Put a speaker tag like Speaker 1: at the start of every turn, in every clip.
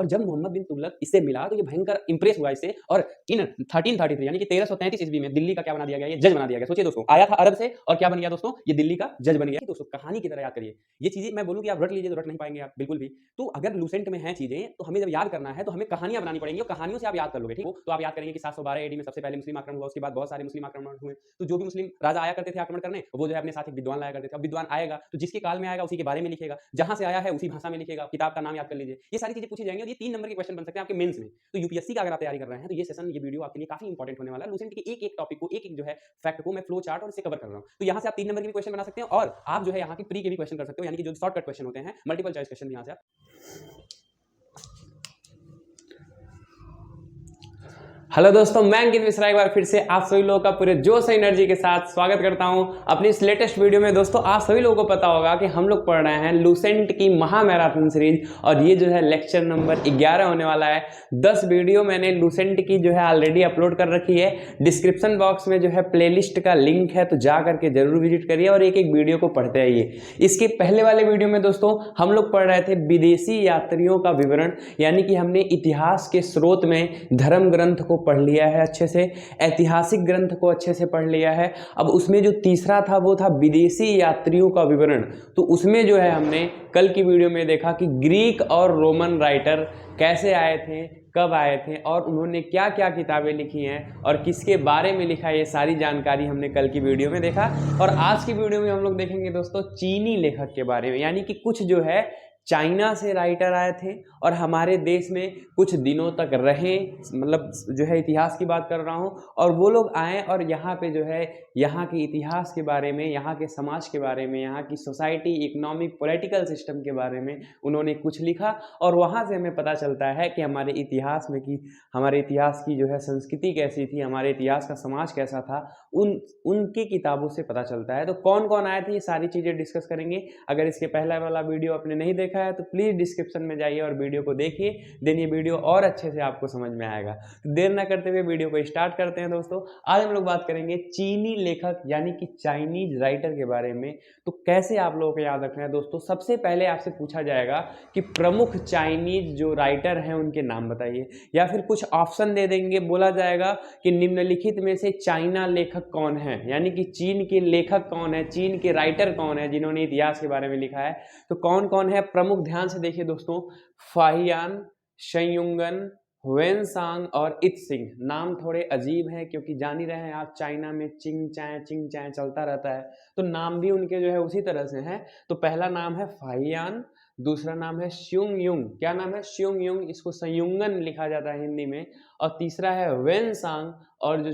Speaker 1: और जब मोहम्मद बिन तुगलक इससे मिला तो ये भयंकर इंप्रेस हुआ इससे, और इन 1333 यानी कि 1333 ईस्वी में दिल्ली का क्या बना दिया गया, ये जज बना दिया गया। सोचिए दोस्तों, आया था अरब से और क्या बन गया दोस्तों, ये दिल्ली का जज बन गया। दोस्तों कहानी की तरह याद करिए, ये चीजें मैं बोलूं कि आप रट लीजिए तो रट नहीं पाएंगे आप बिल्कुल भी। तो अगर लूसेंट में है चीजें तो हमें जब याद करना है तो हमें कहानियां बनानी पड़ेंगी, और कहानियों से आप याद कर लोगे, ठीक हो। तो आप याद करेंगे कि 712 एडी में सबसे पहले मुस्लिम आक्रमण हुआ, उसके बाद बहुत सारे मुस्लिम आक्रमण हुए। तो जो भी मुस्लिम राजा आया करते थे आक्रमण करने, वो जो है अपने साथ एक विद्वान लाया करते थे। अब विद्वान आएगा तो जिसके काल में आएगा उसी के बारे में लिखेगा, जहां से आया है उसी भाषा में लिखेगा, किताब का नाम याद कर लीजिए। ये सारी चीजें पूछी जाएंगी और ये 3 नंबर के क्वेश्चन बन सकते हैं आपके मेंस में। तो यूपीएससी का अगर आप तैयारी कर रहे हैं तो ये सेशन, ये वीडियो आपके लिए काफी इंपॉर्टेंट होने वाला है। लूसेंट के एक एक टॉपिक को, एक एक जो है फैक्ट को मैं फ्लो चार्ट और इसे कवर कर रहा हूं। तो यहां से आप 3 नंबर के भी क्वेश्चन बना सकते हैं, और आप जो है यहाँ की प्री के भी क्वेश्चन कर सकते हो, यानी कि जो शॉर्टकट क्वेश्चन होते हैं, मल्टीपल चॉइस क्वेश्चन यहाँ से आप। हेलो दोस्तों, मैं अंकित मिश्रा एक बार फिर से आप सभी लोगों का पूरे जोश और एनर्जी के साथ स्वागत करता हूं अपनी इस लेटेस्ट वीडियो में। दोस्तों आप सभी लोगों को पता होगा कि हम लोग पढ़ रहे हैं लूसेंट की महा मैराथन सीरीज, और ये जो है लेक्चर नंबर 11 होने वाला है। 10 वीडियो मैंने लूसेंट की जो है ऑलरेडी अपलोड कर रखी है। डिस्क्रिप्शन बॉक्स में जो है प्लेलिस्ट का लिंक है, तो जा करके जरूर विजिट करिए और एक एक वीडियो को पढ़ते आइए। इसके पहले वाले वीडियो में दोस्तों हम लोग पढ़ रहे थे विदेशी यात्रियों का विवरण, यानी कि हमने इतिहास के स्रोत में धर्म ग्रंथ को पढ़ लिया है अच्छे से, ऐतिहासिक ग्रंथ को अच्छे से पढ़ लिया है। अब उसमें जो तीसरा था वो था विदेशी यात्रियों का विवरण। तो उसमें जो है हमने कल की वीडियो में देखा कि ग्रीक और रोमन राइटर कैसे आए थे, कब आए थे, और उन्होंने क्या क्या किताबें लिखी हैं और किसके बारे में लिखा है, ये सारी जानकारी हमने कल की वीडियो में देखा। और आज की वीडियो में हम लोग देखेंगे दोस्तों चीनी लेखक के बारे में, यानी कि कुछ जो है चाइना से राइटर आए थे और हमारे देश में कुछ दिनों तक रहे, मतलब जो है इतिहास की बात कर रहा हूँ। और वो लोग आए और यहाँ पे जो है यहाँ के इतिहास के बारे में, यहाँ के समाज के बारे में, यहाँ की सोसाइटी, इकोनॉमिक, पॉलिटिकल सिस्टम के बारे में उन्होंने कुछ लिखा। और वहाँ से हमें पता चलता है कि हमारे इतिहास में कि हमारे इतिहास की जो है संस्कृति कैसी थी, हमारे इतिहास का समाज कैसा था, उनकी किताबों से पता चलता है। तो कौन कौन आए थे ये सारी चीज़ें डिस्कस करेंगे। अगर इसके पहला वाला वीडियो आपने नहीं देखा है तो प्लीज़ डिस्क्रिप्शन में जाइए और वीडियो को देखिए, देन ये वीडियो और अच्छे से आपको समझ में आएगा। तो देर ना करते हुए वीडियो को स्टार्ट करते हैं दोस्तों। आज हम लोग बात करेंगे चीनी लेखक यानी कि चाइनीज राइटर के बारे में। तो कैसे आप लोगों को याद रखना है दोस्तों, सबसे पहले आपसे पूछा जाएगा कि प्रमुख चाइनीज जो राइटर हैं उनके नाम बताइए, या फिर कुछ ऑप्शन दे देंगे, बोला जाएगा कि निम्नलिखित में से चाइना लेखक कौन है, यानी कि चीन के लेखक कौन है, चीन के राइटर कौन है जिन्होंने इतिहास के बारे में लिखा है। तो कौन कौन है प्रमुख, ध्यान से देखिए दोस्तों, फाहियान, शेयुंगन, हुएनसांग और इत्सिंग। नाम थोड़े अजीब हैं क्योंकि जान ही रहे हैं आप चाइना में चिंग चाय चलता रहता है, तो नाम भी उनके जो है उसी तरह से हैं। तो पहला नाम है फाहियान, दूसरा नाम है श्युंग युंग, क्या नाम है, श्युंग युंग, इसको संयुंगन लिखा जाता है हिंदी में, और तीसरा है वेनसांग, और जो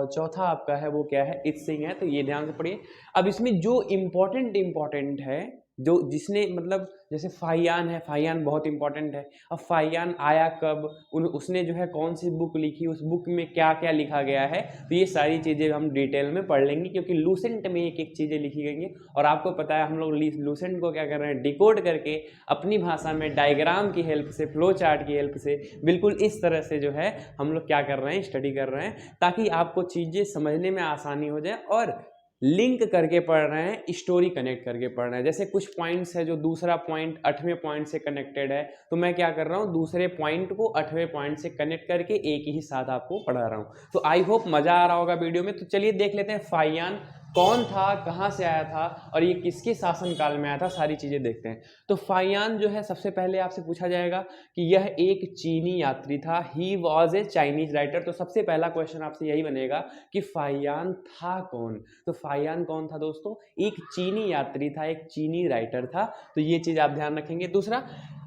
Speaker 1: चौथा आपका है वो क्या है, इत्सिंग है। तो ये ध्यान से पढ़िए। अब इसमें जो इम्पोर्टेंट है, जो जिसने मतलब जैसे फाहियान है, फाहियान बहुत इंपॉर्टेंट है। अब फाहियान आया कब, उसने जो है कौन सी बुक लिखी, उस बुक में क्या क्या लिखा गया है, तो ये सारी चीज़ें हम डिटेल में पढ़ लेंगे, क्योंकि लूसेंट में एक एक चीज़ें लिखी गई हैं। और आपको पता है हम लोग लूसेंट को क्या कर रहे हैं, डिकोड करके अपनी भाषा में डायग्राम की हेल्प से, फ्लो चार्ट की हेल्प से, बिल्कुल इस तरह से जो है हम लोग क्या कर रहे हैं, स्टडी कर रहे हैं, ताकि आपको चीज़ें समझने में आसानी हो जाए। और लिंक करके पढ़ रहे हैं, स्टोरी कनेक्ट करके पढ़ रहे हैं। जैसे कुछ पॉइंट्स है जो दूसरा पॉइंट 8वें पॉइंट से कनेक्टेड है, तो मैं क्या कर रहा हूँ, दूसरे पॉइंट को 8वें पॉइंट से कनेक्ट करके एक ही साथ आपको पढ़ा रहा हूँ। तो आई होप मजा आ रहा होगा वीडियो में। तो चलिए देख लेते हैं फाहियान कौन था, कहाँ से आया था और ये किसके शासनकाल में आया था, सारी चीजें देखते हैं। तो फाहियान जो है सबसे पहले आपसे पूछा जाएगा कि यह एक चीनी यात्री था, he was a Chinese writer. तो सबसे पहला क्वेश्चन आपसे यही बनेगा कि फाहियान था कौन। तो फाहियान कौन था दोस्तों, एक चीनी यात्री था, एक चीनी राइटर था। तो ये चीज आप ध्यान रखेंगे। दूसरा,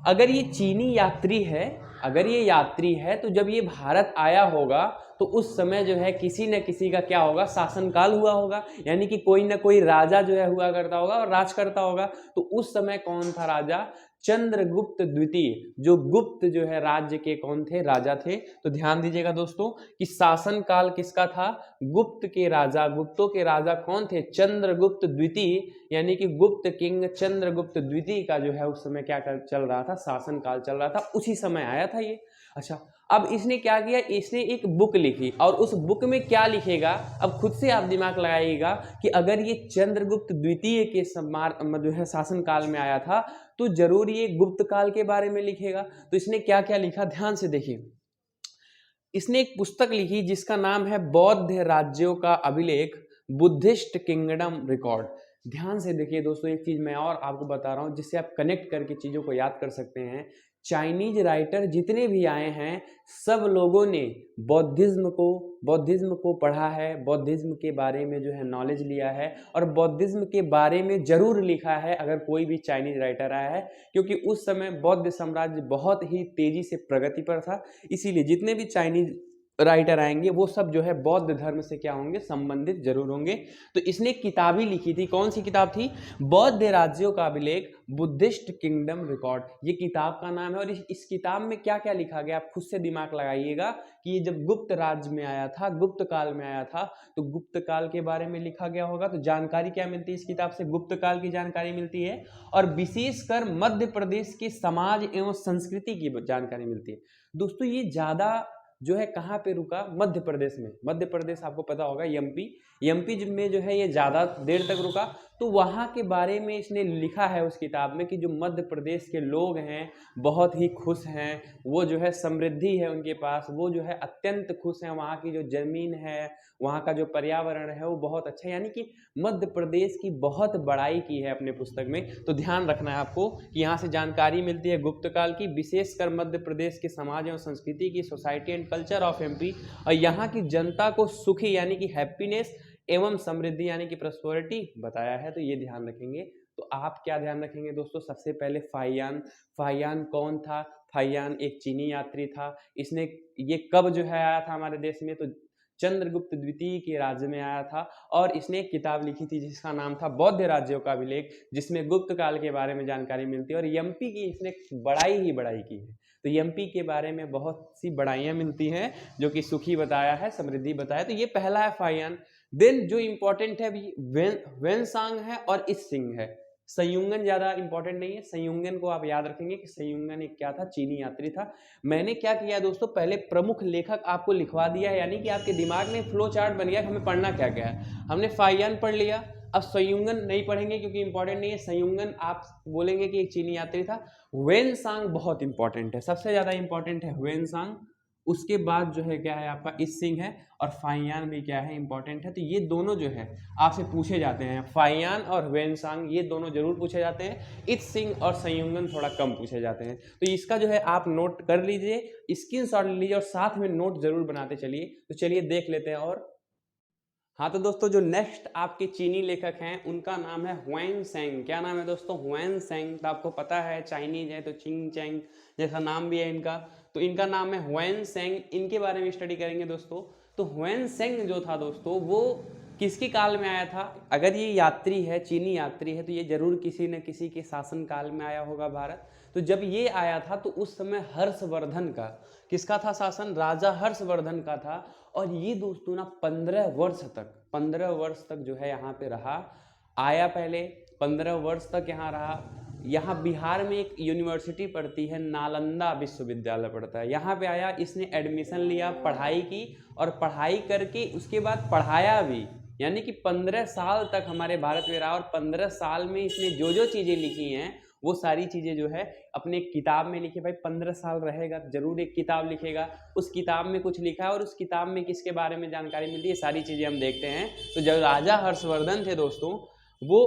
Speaker 1: अगर ये चीनी यात्री है, अगर ये यात्री है, तो जब ये भारत आया होगा तो उस समय जो है किसी न किसी का क्या होगा, शासनकाल हुआ होगा, यानी कि कोई ना कोई राजा जो है हुआ करता होगा और राज करता होगा। तो उस समय कौन था राजा, चंद्रगुप्त द्वितीय, जो गुप्त जो है राज्य के कौन थे, राजा थे। तो ध्यान दीजिएगा दोस्तों कि शासनकाल किसका था, गुप्त के राजा, गुप्तों के राजा कौन थे, चंद्रगुप्त द्वितीय, यानी कि गुप्त किंग चंद्रगुप्त द्वितीय का जो है उस समय क्या चल रहा था, शासन काल चल रहा था, उसी समय आया था ये। अच्छा, अब इसने क्या किया, इसने एक बुक लिखी और उस बुक में क्या लिखेगा, अब खुद से आप दिमाग लगाइएगा कि अगर ये चंद्रगुप्त द्वितीय के जो है शासन काल में आया था तो जरूर ये गुप्त काल के बारे में लिखेगा। तो इसने क्या क्या लिखा, ध्यान से देखिए। इसने एक पुस्तक लिखी जिसका नाम है बौद्ध राज्यों का अभिलेख, बुद्धिस्ट किंगडम रिकॉर्ड। ध्यान से देखिए दोस्तों, एक चीज मैं और आपको बता रहा हूं जिससे आप कनेक्ट करके चीजों को याद कर सकते हैं। चाइनीज राइटर जितने भी आए हैं सब लोगों ने बौद्धिज्म को पढ़ा है, बौद्धिज्म के बारे में जो है नॉलेज लिया है और बौद्धिज्म के बारे में जरूर लिखा है अगर कोई भी चाइनीज राइटर आया है, क्योंकि उस समय बौद्ध साम्राज्य बहुत ही तेजी से प्रगति पर था। इसीलिए जितने भी चाइनीज राइटर आएंगे वो सब जो है बौद्ध धर्म से क्या होंगे, संबंधित जरूर होंगे। तो इसने किताब ही लिखी थी, कौन सी किताब थी, बौद्ध राज्यों का अभिलेख, बुद्धिस्ट किंगडम रिकॉर्ड, ये किताब का नाम है। और इस किताब में क्या क्या लिखा गया आप खुद से दिमाग लगाइएगा कि ये जब गुप्त राज्य में आया था, गुप्त काल में आया था, तो गुप्त काल के बारे में लिखा गया होगा। तो जानकारी क्या मिलती है इस किताब से, गुप्त काल की जानकारी मिलती है और विशेषकर मध्य प्रदेश के समाज एवं संस्कृति की जानकारी मिलती है। दोस्तों ये ज्यादा जो है कहाँ पे रुका, मध्य प्रदेश में। मध्य प्रदेश आपको पता होगा एमपी में जो है ये ज़्यादा देर तक रुका। तो वहाँ के बारे में इसने लिखा है उस किताब में कि जो मध्य प्रदेश के लोग हैं बहुत ही खुश हैं, वो जो है समृद्धि है उनके पास, वो जो है अत्यंत खुश हैं, वहाँ की जो ज़मीन है, वहाँ का जो पर्यावरण है वो बहुत अच्छा है। यानी कि मध्य प्रदेश की बहुत बड़ाई की है अपने पुस्तक में। तो ध्यान रखना है आपको कि यहाँ से जानकारी मिलती है गुप्त काल की, विशेषकर मध्य प्रदेश के समाज एवं संस्कृति की, society and culture of MP, और यहाँ की जनता को सुखी यानी कि हैप्पीनेस एवं समृद्धि यानी कि प्रॉस्पेरिटी बताया है। तो ये ध्यान रखेंगे। तो आप क्या ध्यान रखेंगे दोस्तों, सबसे पहले फाहियान कौन था, फाहियान एक चीनी यात्री था। इसने ये कब जो है आया था हमारे देश में, तो चंद्रगुप्त द्वितीय के राज्य में आया था और इसने एक किताब लिखी थी जिसका नाम था बौद्ध राज्यों का अभिलेख, जिसमें गुप्त काल के बारे में जानकारी मिलती है। और एमपी की इसने बड़ाई की है। तो एमपी के बारे में बहुत सी बड़ाइयाँ मिलती हैं, जो कि सुखी बताया है, समृद्धि बताया। तो ये पहला है फाहियान। देन जो इंपॉर्टेंट है वेनसांग है और इसिंग है। संयुंगन ज्यादा इंपॉर्टेंट नहीं है, संयुंगन को आप याद रखेंगे कि संयुंगन एक क्या था, चीनी यात्री था। मैंने क्या किया दोस्तों, पहले प्रमुख लेखक आपको लिखवा दिया है, यानी कि आपके दिमाग में फ्लो चार्ट बन गया कि हमें पढ़ना क्या क्या है। हमने फाहियान पढ़ लिया, अब संयुंगन नहीं पढ़ेंगे क्योंकि इंपॉर्टेंट नहीं है। संयुंगन आप बोलेंगे कि एक चीनी यात्री था। वेनसांग बहुत इंपॉर्टेंट है, सबसे ज्यादा इंपॉर्टेंट है वेनसांग। उसके बाद जो है क्या है आपका इसिंग है और फाहियान भी क्या है, इंपॉर्टेंट है। तो ये दोनों जो है आपसे पूछे जाते हैं, फाहियान और वेनसांग ये दोनों जरूर पूछे जाते हैं। इसिंग और संयुंगन थोड़ा कम पूछे जाते हैं। तो इसका जो है आप नोट कर लीजिए, स्क्रीनशॉट ले लीजिए और साथ में नोट जरूर बनाते चलिए। तो चलिए देख लेते हैं। और हाँ तो दोस्तों जो नेक्स्ट आपके चीनी लेखक हैं उनका नाम है हुएनसेंग। क्या नाम है दोस्तों, हुएनसेंग। तो आपको पता है चाइनीज है तो चिंग चैंग जैसा नाम भी है इनका, तो इनका नाम है हुएनसेंग। इनके बारे में स्टडी करेंगे दोस्तों। तो हुएनसेंग जो था दोस्तों वो किसके काल में आया था, अगर ये यात्री है, चीनी यात्री है, तो ये जरूर किसी न किसी के शासन काल में आया होगा भारत। तो जब ये आया था तो उस समय हर्षवर्धन का, किसका था शासन, राजा हर्षवर्धन का था। और ये दोस्तों ना 15 वर्ष तक जो है यहाँ पे रहा। आया पहले 15 वर्ष तक यहाँ रहा। यहाँ बिहार में एक यूनिवर्सिटी पढ़ती है, नालंदा विश्वविद्यालय पढ़ता है, यहाँ पे आया, इसने एडमिशन लिया, पढ़ाई की और पढ़ाई करके उसके बाद पढ़ाया भी। यानी कि 15 साल तक हमारे भारत में रहा और 15 साल में इसने जो जो चीज़ें लिखी हैं वो सारी चीज़ें जो है अपने किताब में लिखी। भाई 15 साल रहेगा जरूर एक किताब लिखेगा, उस किताब में कुछ लिखा है और उस किताब में किसके बारे में जानकारी मिलती है, सारी चीज़ें हम देखते हैं। तो जब राजा हर्षवर्धन थे दोस्तों वो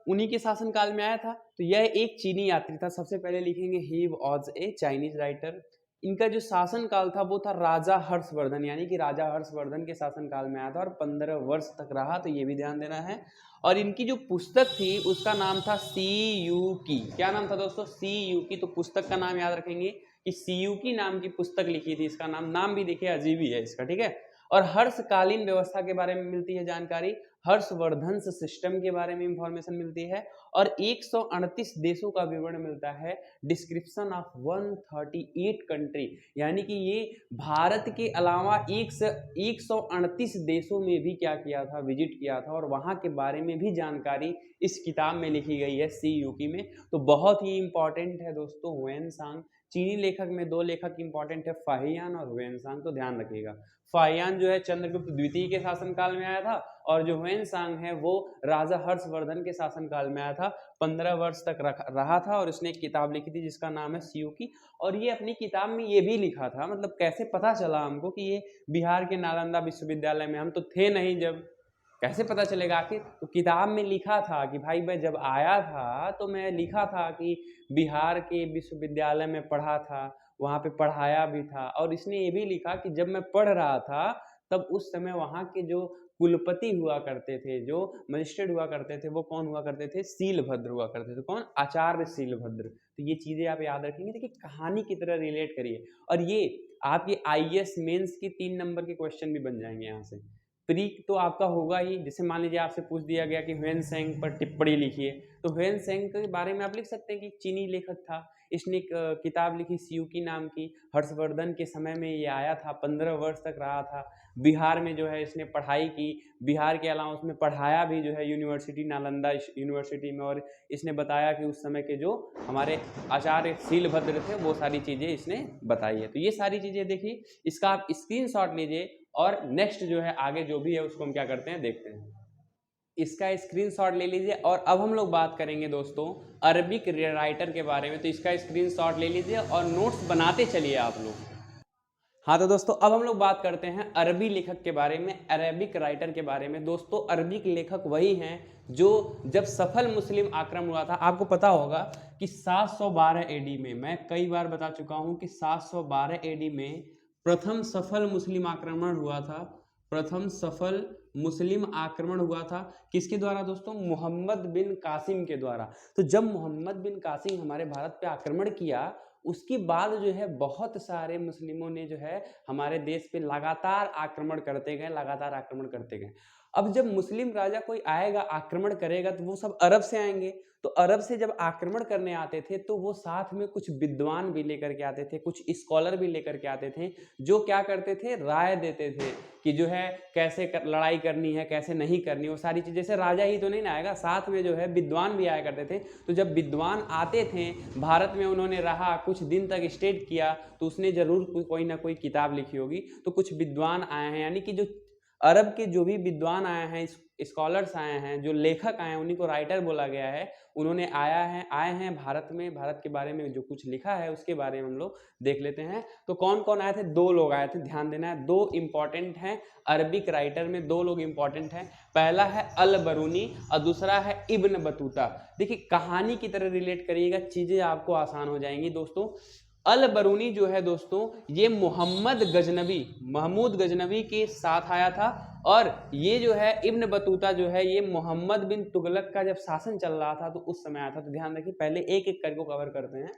Speaker 1: उन्हीं के शासन काल में आया था। तो यह एक चीनी यात्री था। सबसे पहले लिखेंगे he was a Chinese writer. इनका जो शासन काल था वो था राजा हर्षवर्धन, यानी कि राजा हर्षवर्धन के शासन काल में आया था और 15 वर्ष तक रहा। तो ये भी ध्यान देना है। और इनकी जो पुस्तक थी उसका नाम था सीयूकी। क्या नाम था दोस्तों, सीयूकी। तो पुस्तक का नाम याद रखेंगे कि सीयूकी नाम की पुस्तक लिखी थी। इसका नाम भी देखिए अजीब ही है इसका, ठीक है। और हर्षकालीन व्यवस्था के बारे में मिलती है जानकारी। हर्षवर्धन सिस्टम के बारे में इंफॉर्मेशन मिलती है और 138 देशों का विवरण मिलता है। डिस्क्रिप्शन ऑफ 138 कंट्री, यानी कि ये भारत के अलावा 138 देशों में भी क्या किया था, विजिट किया था, और वहाँ के बारे में भी जानकारी इस किताब में लिखी गई है CUK में। तो बहुत ही इंपॉर्टेंट है दोस्तों ह्वेनसांग। चीनी लेखक में दो लेखक इंपॉर्टेंट है, फाहियान और ह्वेनसांग, तो ध्यान रखिएगा। फाहियान जो है चंद्रगुप्त द्वितीय के शासनकाल में आया था और जो ह्वेनसांग है वो राजा हर्षवर्धन के शासनकाल में आया था। 15 वर्ष तक रहा था और उसने एक किताब लिखी थी जिसका नाम है CUK। और ये अपनी किताब में ये भी लिखा था, मतलब कैसे पता चला हमको कि ये बिहार के नालंदा विश्वविद्यालय में, हम तो थे नहीं जब, कैसे पता चलेगा आखिर? तो किताब में लिखा था कि भाई मैं जब आया था तो मैं लिखा था कि बिहार के विश्वविद्यालय में पढ़ा था, वहाँ पे पढ़ाया भी था। और इसने ये भी लिखा कि जब मैं पढ़ रहा था तब उस समय वहाँ के जो कुलपति हुआ करते थे, जो मजिस्ट्रेट हुआ करते थे, वो कौन हुआ करते थे? शीलभद्र हुआ करते थे। कौन? आचार्य शीलभद्र। तो ये चीजें आप याद रखेंगे। देखिए कहानी की तरह रिलेट करिए, और ये आपके IAS मेंस की 3 नंबर के क्वेश्चन भी बन जाएंगे यहाँ से। प्री तो आपका होगा ही, जैसे मान लीजिए आपसे पूछ दिया गया कि ह्वेनसांग पर टिप्पणी लिखिए, तो ह्वेनसांग के बारे में आप लिख सकते हैं कि चीनी लेखक था, इसने एक किताब लिखी CUK नाम की, हर्षवर्धन के समय में ये आया था, 15 वर्ष तक रहा था, बिहार में जो है इसने पढ़ाई की, बिहार के अलावा उसमें पढ़ाया भी जो है यूनिवर्सिटी, नालंदा यूनिवर्सिटी में, और इसने बताया कि उस समय के जो हमारे आचार्य शीलभद्र थे वो सारी चीज़ें इसने बताई है। तो ये सारी चीज़ें देखिए, इसका आप स्क्रीनशॉट लीजिए और नेक्स्ट जो है आगे जो भी है उसको हम क्या करते हैं, देखते हैं। इसका स्क्रीनशॉट ले लीजिए। और अब हम लोग बात करेंगे दोस्तों अरबिक राइटर के बारे में, तो इसका स्क्रीनशॉट ले लीजिए और नोट्स बनाते चलिए आप लोग। हाँ तो दोस्तों अब हम लोग बात करते हैं अरबी लेखक के बारे में, अरेबिक राइटर के बारे में। दोस्तों अरबिक लेखक वही हैं जो जब सफल मुस्लिम आक्रमण हुआ था, आपको पता होगा कि 712 AD में, मैं कई बार बता चुका हूं कि 712 AD में प्रथम सफल मुस्लिम आक्रमण हुआ था। प्रथम सफल मुस्लिम आक्रमण हुआ था किसके द्वारा दोस्तों? मोहम्मद बिन कासिम के द्वारा। तो जब मोहम्मद बिन कासिम हमारे भारत पे आक्रमण किया, उसके बाद जो है बहुत सारे मुस्लिमों ने जो है हमारे देश पे लगातार आक्रमण करते गए, लगातार आक्रमण करते गए। अब जब मुस्लिम राजा कोई आएगा, आक्रमण करेगा, तो वो सब अरब से आएंगे। तो अरब से जब आक्रमण करने आते थे तो वो साथ में कुछ विद्वान भी लेकर के आते थे, कुछ स्कॉलर भी लेकर के आते थे, जो क्या करते थे? राय देते थे कि जो है कैसे लड़ाई करनी है, कैसे नहीं करनी, वो सारी चीज़। जैसे राजा ही तो नहीं ना आएगा, साथ में जो है विद्वान भी आया करते थे। तो जब विद्वान आते थे भारत में, उन्होंने रहा कुछ दिन तक, स्टेट किया, तो उसने जरूर कोई ना कोई किताब लिखी होगी। तो कुछ विद्वान आए हैं, यानी कि जो अरब के जो भी विद्वान आए हैं, स्कॉलर्स आए हैं, जो लेखक आए हैं, उन्हीं को राइटर बोला गया है। उन्होंने आए हैं भारत में, भारत के बारे में जो कुछ लिखा है उसके बारे में हम लोग देख लेते हैं। तो कौन कौन आए थे? 2 लोग आए थे, ध्यान देना है। 2 इंपॉर्टेंट हैं अरबिक राइटर में, 2 लोग इंपॉर्टेंट हैं। पहला है अल बरूनी और दूसरा है इब्न बतूता। देखिए कहानी की तरह रिलेट करिएगा, चीजें आपको आसान हो जाएंगी दोस्तों। अल बरूनी जो है दोस्तों, ये महमूद गजनबी के साथ आया था। और ये जो है इब्न बतूता जो है, ये मोहम्मद बिन तुगलक का जब शासन चल रहा था तो उस समय आया था। तो ध्यान रखिए, पहले एक एक करके कवर करते हैं।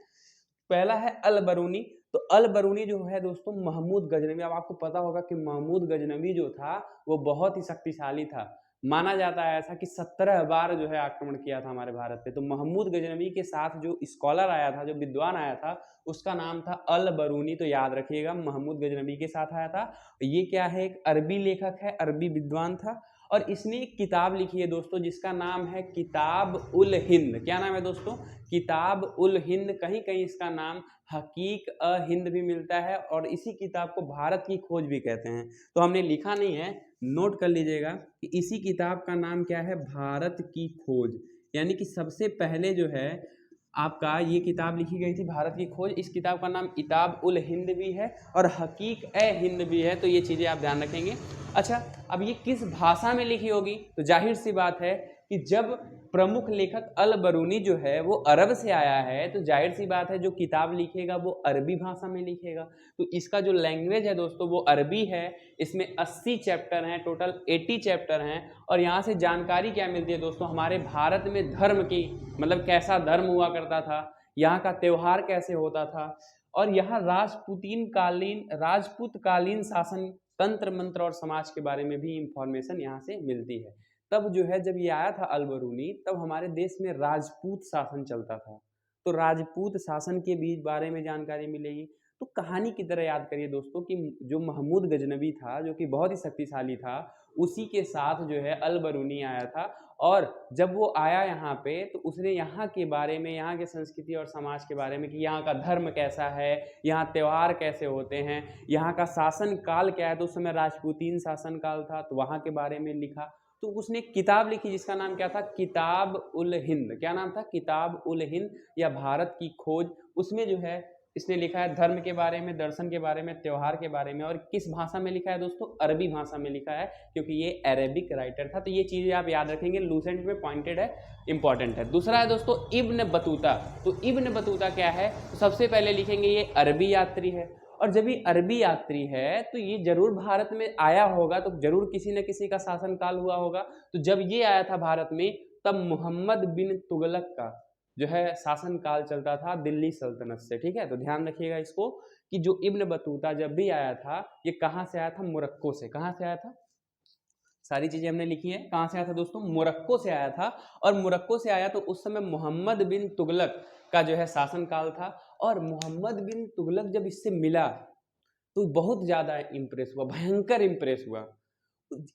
Speaker 1: पहला है अल बरूनी। तो अल बरूनी जो है दोस्तों महमूद गजनबी, अब आपको पता होगा कि महमूद गजनबी जो था वो बहुत ही शक्तिशाली था। माना जाता है ऐसा कि 17 बार जो है आक्रमण किया था हमारे भारत पे। तो महमूद गजनबी के साथ जो स्कॉलर आया था, जो विद्वान आया था, उसका नाम था अल बरूनी। तो याद रखिएगा, महमूद गजनबी के साथ आया था। ये क्या है? एक अरबी लेखक है, अरबी विद्वान था। और इसने एक किताब लिखी है दोस्तों जिसका नाम है किताब उल हिंद। क्या नाम है दोस्तों? किताब उल हिंद। कहीं कहीं इसका नाम हकीक अ हिंद भी मिलता है, और इसी किताब को भारत की खोज भी कहते हैं। तो हमने लिखा नहीं है, नोट कर लीजिएगा कि इसी किताब का नाम क्या है? भारत की खोज। यानी कि सबसे पहले जो है आपका ये किताब लिखी गई थी, भारत की खोज। इस किताब का नाम किताब उल हिंद भी है और हकीक ए हिंद भी है। तो ये चीज़ें आप ध्यान रखेंगे। अच्छा, अब ये किस भाषा में लिखी होगी? तो जाहिर सी बात है कि जब प्रमुख लेखक अल बरूनी जो है वो अरब से आया है, तो जाहिर सी बात है जो किताब लिखेगा वो अरबी भाषा में लिखेगा। तो इसका जो लैंग्वेज है दोस्तों वो अरबी है। इसमें 80 चैप्टर हैं, टोटल 80 चैप्टर हैं। और यहाँ से जानकारी क्या मिलती है दोस्तों? हमारे भारत में धर्म की, मतलब कैसा धर्म हुआ करता था, यहाँ का त्यौहार कैसे होता था, और यहाँ राजपूत कालीन शासन, तंत्र मंत्र और समाज के बारे में भी इंफॉर्मेशन यहाँ से मिलती है। तब जो है जब ये आया था अल-बरूनी, तब हमारे देश में राजपूत शासन चलता था। तो राजपूत शासन के बीच बारे में जानकारी मिलेगी। तो कहानी की तरह याद करिए दोस्तों कि जो महमूद गजनवी था, जो कि बहुत ही शक्तिशाली था, उसी के साथ जो है अल-बरूनी आया था। और जब वो आया यहाँ पे, तो उसने यहाँ के बारे में, यहाँ के संस्कृति और समाज के बारे में कि यहाँ का धर्म कैसा है, यहाँ त्योहार कैसे होते हैं, यहाँ का शासन काल क्या है, तो उस समय राजपूतीन शासन काल था, तो वहाँ के बारे में लिखा। तो उसने एक किताब लिखी जिसका नाम क्या था, किताब उल हिंद। क्या नाम था, किताब उल हिंद या भारत की खोज। उसमें जो है इसने लिखा है धर्म के बारे में, दर्शन के बारे में, त्योहार के बारे में। और किस भाषा में लिखा है दोस्तों, अरबी भाषा में लिखा है, क्योंकि ये अरेबिक राइटर था। तो ये चीज़ें आप याद रखेंगे, लूसेंट में पॉइंटेड है, इंपॉर्टेंट है। दूसरा है दोस्तों इब्न बतूता। तो इब्न बतूता क्या है, तो सबसे पहले लिखेंगे ये अरबी यात्री है। और जब ये अरबी यात्री है तो ये जरूर भारत में आया होगा, तो जरूर किसी न किसी का शासनकाल हुआ होगा। तो जब ये आया था भारत में, तब मोहम्मद बिन तुगलक का जो है शासनकाल चलता था दिल्ली सल्तनत से। ठीक है, तो ध्यान रखिएगा इसको कि जो इब्न बतूता जब भी आया था, ये कहाँ से आया था, मोरक्को से। कहाँ से आया था, सारी चीजें हमने लिखी है। कहाँ से आया था दोस्तों, मोरक्को से आया था। और मोरक्को से आया तो उस समय मोहम्मद बिन तुगलक का जो है शासनकाल था। और मोहम्मद बिन तुगलक जब इससे मिला तो बहुत ज्यादा इंप्रेस हुआ, भयंकर इंप्रेस हुआ।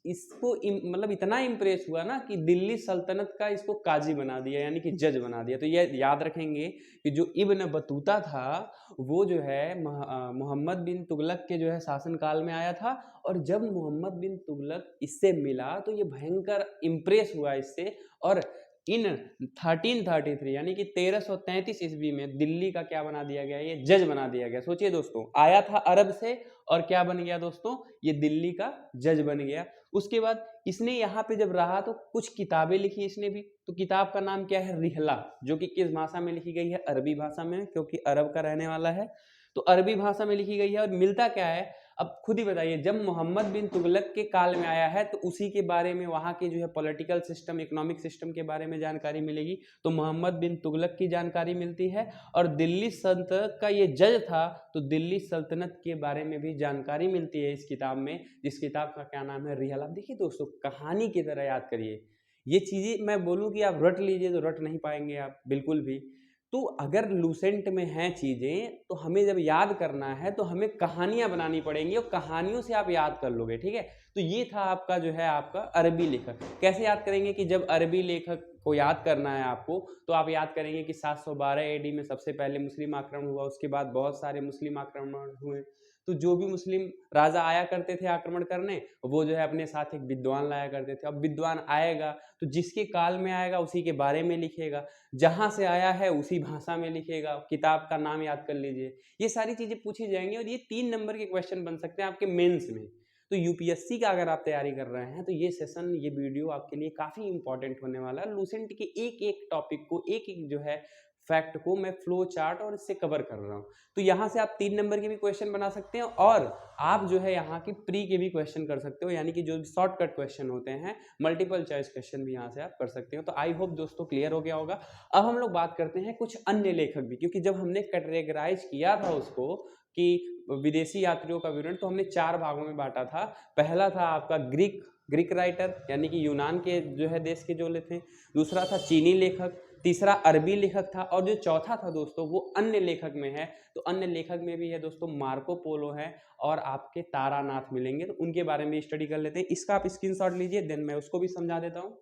Speaker 1: इसको मतलब इतना इंप्रेस हुआ ना कि दिल्ली सल्तनत का इसको काजी बना दिया, यानी कि जज बना दिया। तो ये याद रखेंगे कि जो इब्न बतूता था वो जो है मोहम्मद बिन तुगलक के जो है शासनकाल में आया था। और जब मोहम्मद बिन तुगलक इससे मिला तो ये भयंकर इंप्रेस हुआ इससे। और इन 1333 यानी कि 1333 ईस्वी में दिल्ली का क्या बना दिया गया, ये जज बना दिया गया। सोचिए दोस्तों, आया था अरब से और क्या बन गया दोस्तों, ये दिल्ली का जज बन गया। उसके बाद इसने यहाँ पे जब रहा तो कुछ किताबें लिखी इसने भी। तो किताब का नाम क्या है, रिहला, जो कि किस भाषा में लिखी गई है, अरबी भाषा में, क्योंकि अरब का रहने वाला है। तो अरबी भाषा में लिखी गई है। और मिलता क्या है, अब खुद ही बताइए, जब मोहम्मद बिन तुगलक के काल में आया है तो उसी के बारे में, वहाँ के जो है पॉलिटिकल सिस्टम, इकोनॉमिक सिस्टम के बारे में जानकारी मिलेगी। तो मोहम्मद बिन तुगलक की जानकारी मिलती है। और दिल्ली सल्तनत का ये जज था, तो दिल्ली सल्तनत के बारे में भी जानकारी मिलती है इस किताब में, जिस किताब का क्या नाम है, रिहला। देखिए दोस्तों, कहानी की तरह याद करिए। ये चीज़ें मैं बोलूँ कि आप रट लीजिए तो रट नहीं पाएंगे आप बिल्कुल भी। तो अगर लूसेंट में हैं चीज़ें, तो हमें जब याद करना है तो हमें कहानियां बनानी पड़ेंगी, और कहानियों से आप याद कर लोगे। ठीक है, तो ये था आपका जो है आपका अरबी लेखक। कैसे याद करेंगे कि जब अरबी लेखक को याद करना है आपको, तो आप याद करेंगे कि 712 एडी में सबसे पहले मुस्लिम आक्रमण हुआ। उसके बाद बहुत सारे मुस्लिम आक्रमण हुए। तो जो भी मुस्लिम राजा आया करते थे आक्रमण करने, वो जो है अपने साथ एक विद्वान लाया करते थे। अब विद्वान आएगा तो जिसके काल में आएगा उसी के बारे में लिखेगा, जहां से आया है उसी भाषा में लिखेगा, किताब का नाम याद कर लीजिए। ये सारी चीजें पूछी जाएंगी और ये 3 नंबर के क्वेश्चन बन सकते हैं आपके मेंस में। तो यूपीएससी का अगर आप तैयारी कर रहे हैं तो ये सेशन, ये वीडियो आपके लिए काफी इंपॉर्टेंट होने वाला है। लूसेंट के एक एक टॉपिक को, एक एक जो है फैक्ट को मैं फ्लो चार्ट और इससे कवर कर रहा हूँ। तो यहाँ से आप 3 नंबर के भी क्वेश्चन बना सकते हैं, और आप जो है यहाँ की प्री के भी क्वेश्चन कर सकते हो, यानी कि जो शॉर्टकट क्वेश्चन होते हैं, मल्टीपल चॉइस क्वेश्चन भी यहाँ से आप कर सकते हो। तो आई होप दोस्तों क्लियर हो गया होगा। अब हम लोग बात करते हैं कुछ अन्य लेखक भी, क्योंकि जब हमने कैटेगराइज किया था उसको कि विदेशी यात्रियों का विवरण, तो हमने 4 भागों में बांटा था। पहला था आपका ग्रीक राइटर, यानी कि यूनान के जो है देश के जो थे। दूसरा था चीनी लेखक। तीसरा अरबी लेखक था। और जो चौथा था दोस्तों वो अन्य लेखक में है। तो अन्य लेखक में भी है दोस्तों मार्को पोलो है और आपके तारानाथ मिलेंगे। तो उनके बारे में स्टडी कर लेते हैं। इसका आप स्क्रीनशॉट लीजिए, देन मैं उसको भी समझा देता हूँ।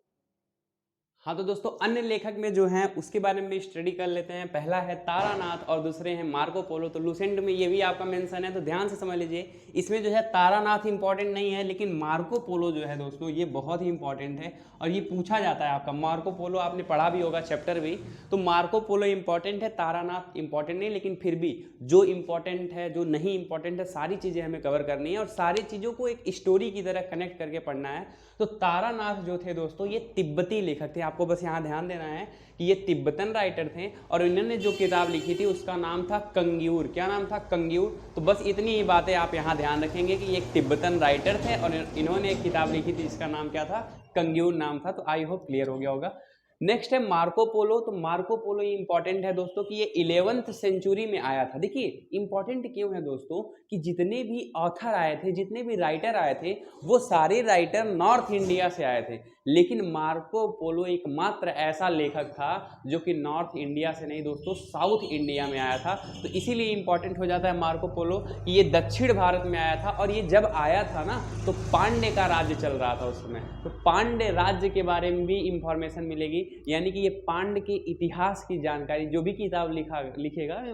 Speaker 1: हाँ तो दोस्तों, अन्य लेखक में जो हैं उसके बारे में भी स्टडी कर लेते हैं। पहला है तारानाथ और दूसरे हैं मार्को पोलो। तो लूसेंट में ये भी आपका मेंशन है, तो ध्यान से समझ लीजिए। इसमें जो है तारानाथ इंपॉर्टेंट नहीं है, लेकिन मार्को पोलो जो है दोस्तों ये बहुत ही इंपॉर्टेंट है और ये पूछा जाता है आपका। मार्को पोलो आपने पढ़ा भी होगा चैप्टर भी, तो मार्को पोलो इंपॉर्टेंट है, तारानाथ इंपॉर्टेंट नहीं। लेकिन फिर भी जो इंपॉर्टेंट है, जो नहीं इंपॉर्टेंट है, सारी चीज़ें हमें कवर करनी है और सारी चीज़ों को एक स्टोरी की तरह कनेक्ट करके पढ़ना है। तो तारानाथ जो थे दोस्तों ये तिब्बती लेखक थे। आपको बस यहाँ ध्यान देना है कि ये तिब्बतन राइटर थे और इन्होंने जो किताब लिखी थी उसका नाम था कंग्यूर। क्या नाम था? कंग्यूर। तो बस इतनी ही बातें आप यहाँ ध्यान रखेंगे कि ये एक तिब्बतन राइटर थे और इन्होंने एक किताब लिखी थी जिसका नाम क्या था? कंग्यूर नाम था। तो आई होप क्लियर हो गया होगा। नेक्स्ट है मार्को पोलो। तो मार्को पोलो इंपॉर्टेंट है दोस्तों कि ये 11th सेंचुरी में आया था। देखिए इंपॉर्टेंट क्यों है दोस्तों कि जितने भी ऑथर आए थे, जितने भी राइटर आए थे, वो सारे राइटर नॉर्थ इंडिया से आए थे। लेकिन मार्को पोलो एकमात्र ऐसा लेखक था जो कि नॉर्थ इंडिया से नहीं दोस्तों, साउथ इंडिया में आया था। तो इसीलिए इंपॉर्टेंट हो जाता है मार्को पोलो कि ये दक्षिण भारत में आया था, और ये जब आया था ना तो पांडे का राज्य चल रहा था उस समय। तो पांडे राज्य के बारे में भी इंफॉर्मेशन मिलेगी, यानी कि ये पांड के इतिहास की जानकारी, जो भी किताब लिखेगा,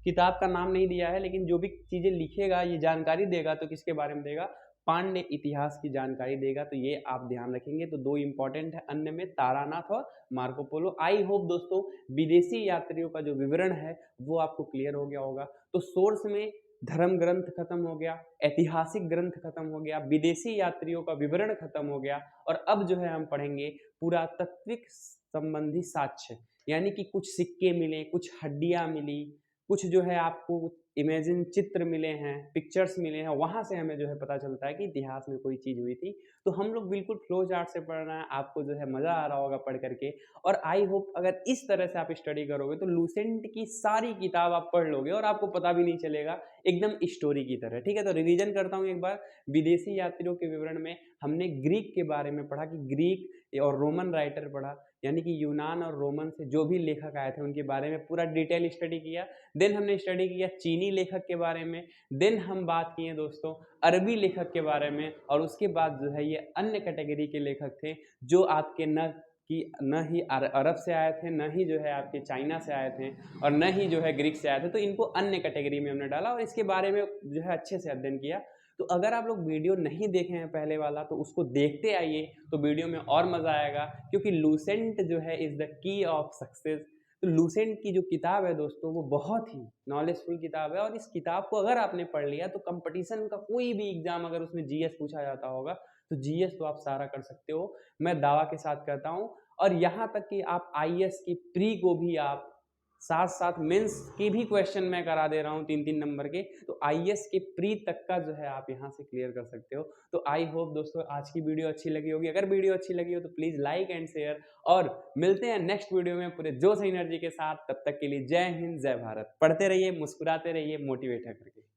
Speaker 1: किताब का नाम नहीं दिया है लेकिन जो भी चीज़ें लिखेगा ये जानकारी देगा, तो किसके बारे में देगा, पांड्य इतिहास की जानकारी देगा। तो ये आप ध्यान रखेंगे। तो दो इंपॉर्टेंट है अन्य में, तारानाथ और मार्को पोलो। आई होप दोस्तों विदेशी यात्रियों का जो विवरण है वो आपको क्लियर हो गया होगा। तो सोर्स में धर्म ग्रंथ खत्म हो गया, ऐतिहासिक ग्रंथ खत्म हो गया, विदेशी यात्रियों का विवरण खत्म हो गया, और अब जो है हम पढ़ेंगे पुरातात्विक संबंधी साक्ष्य, यानी कि कुछ सिक्के मिले, कुछ हड्डियां मिली, कुछ जो है आपको इमेजिन चित्र मिले हैं, पिक्चर्स मिले हैं, वहां से हमें जो है पता चलता है कि इतिहास में कोई चीज हुई थी। तो हम लोग बिल्कुल फ्लो चार्ट से पढ़ रहे हैं, आपको जो है मजा आ रहा होगा पढ़ करके। और आई होप अगर इस तरह से आप स्टडी करोगे तो लूसेंट की सारी किताब आप पढ़ लोगे और आपको पता भी नहीं चलेगा, एकदम स्टोरी की तरह। ठीक है, तो रिवीजन करता हूँ एक बार। विदेशी यात्रियों के विवरण में हमने ग्रीक के बारे में पढ़ा कि ग्रीक और रोमन राइटर पढ़ा, यानी कि यूनान और रोमन से जो भी लेखक आए थे उनके बारे में पूरा डिटेल स्टडी किया। देन हमने स्टडी किया चीनी लेखक के बारे में। देन हम बात किए दोस्तों अरबी लेखक के बारे में, और उसके बाद जो है ये अन्य कैटेगरी के लेखक थे जो आपके न ही अरब से आए थे, न ही जो है आपके चाइना से आए थे, और न ही जो है ग्रीक से आए थे। तो इनको अन्य कैटेगरी में हमने डाला और इसके बारे में जो है अच्छे से अध्ययन किया। तो अगर आप लोग वीडियो नहीं देखे हैं पहले वाला तो उसको देखते आइए, तो वीडियो में और मज़ा आएगा, क्योंकि लूसेंट जो है is the key of success. तो लूसेंट की जो किताब है दोस्तों वो बहुत ही नॉलेजफुल किताब है, और इस किताब को अगर आपने पढ़ लिया तो कंपटीशन का कोई भी एग्जाम अगर उसमें जीएस पूछा जाता होगा तो जीएस तो आप सारा कर सकते हो, मैं दावा के साथ कहता हूँ। और यहाँ तक कि आप आईएएस की प्री को भी आप साथ साथ मेंस के भी क्वेश्चन मैं करा दे रहा हूँ 3-3 नंबर के, तो आईएएस के प्री तक का जो है आप यहाँ से क्लियर कर सकते हो। तो आई होप दोस्तों आज की वीडियो अच्छी लगी होगी। अगर वीडियो अच्छी लगी हो तो प्लीज़ लाइक एंड शेयर, और मिलते हैं नेक्स्ट वीडियो में पूरे जोश एनर्जी के साथ। तब तक के लिए जय हिंद, जय भारत। पढ़ते रहिए, मुस्कुराते रहिए, मोटिवेट करके।